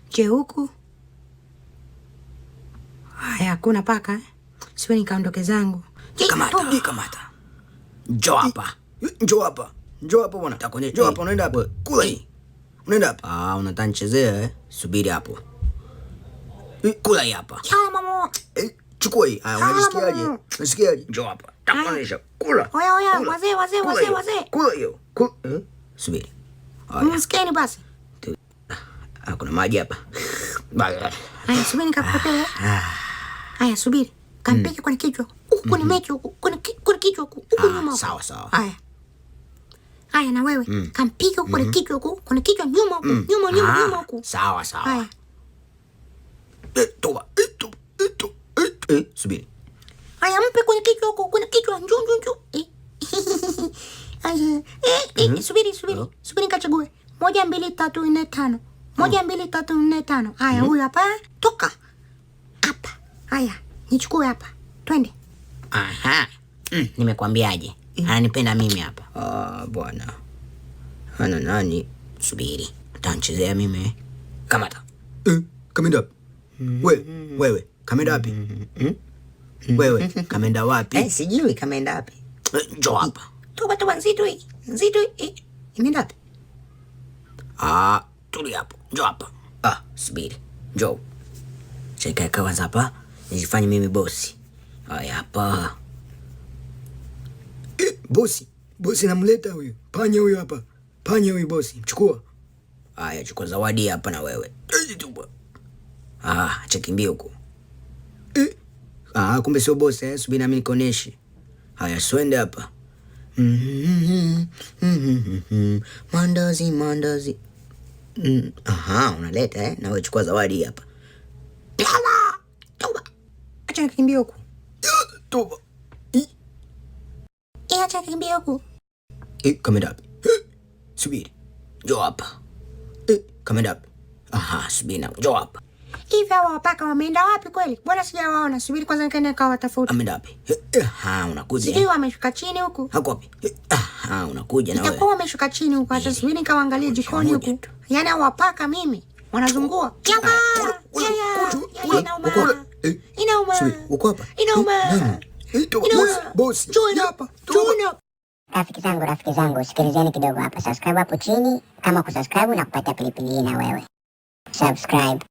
Je, huku? Haya, hakuna paka. Siwe nikaondoke zangu. Kamata. Njoo hapa. Njoo hapa bwana. Njoo hapa, unaenda hapa. Kula hii. Unaenda hapa. Unataka nichezea eh? Subiri hapo. Kula hii hapa. Sawa mama. Chukua hii. Unajisikiaje? Unasikiaje? Njoo hapa. Takuonyesha. Kula. Oya, wazee. Kula hiyo. Subiri. Msikieni basi. Kuna maji hapa. Haya, subiri nikakupea. Haya, subiri. Kampeke kwenye kichwa. Huku kwenye mecho huku. Kwenye kichwa huku. Huku nyuma. Sawa. Haya na wewe. Kampeke huku kwenye kichwa huku. Kwenye kichwa nyuma huku. Nyuma huku. Sawa. Haya. Toba. Subiri. Haya, mpe kwenye kichwa huku. Kwenye kichwa. Njoo. Haya. Subiri nikachague. 1 2 3 4 5. 1 2 3 4 5. Haya, huyu hapa. Toka. Hapa. Haya, nichukue hapa. Twende. Aha. Nimekwambiaje? Ananipenda mimi hapa. Bwana. Ana nani? Subiri. Utanchezea mimi. Kamata. Kamenda wapi? Wewe, kamenda wapi? Wewe, kamenda wapi? Sijui kameenda wapi. Njoo hapa. Toba nzito hii. Imeenda wapi? Tuli hapo. Njoo hapa. Subiri. Njoo. Cheka kwanza hapa. Nijifanye mimi bosi. Haya hapa. Bosi namleta huyu. Panya huyu hapa. Panya huyu bosi. Chukua. Haya, chukua zawadi hapa na wewe. Chakimbia huko. Kumbe sio bosi subiri na mimi nikoneshe. Haya, swende hapa. Mandazi. Unaleta na wewe chukua zawadi hapa. Toba. Acha nikimbie huko. Toba. Acha nikimbie huko. Kamenda wapi? Subiri. Njoo hapa. Kamenda wapi? Subiri na njoo hapa. Hivi hawa wapaka wameenda wapi kweli? Bwana sijawaona. Subiri kwanza nikaenda kawatafuta. Ameenda wapi? Unakuja. Sijui wameshuka chini huku. Hako wapi? Unakuja na wewe. Itakuwa wameshuka chini huku. Acha subiri nikawaangalia jikoni huku. Yaani hawa wapaka mimi wanazungua. Inauma. Subiri, uko hapa? Inauma. Boss. Join hapa. Rafiki zangu, sikilizeni kidogo hapa. Subscribe hapo chini kama kusubscribe na kupata pilipili na wewe. Subscribe.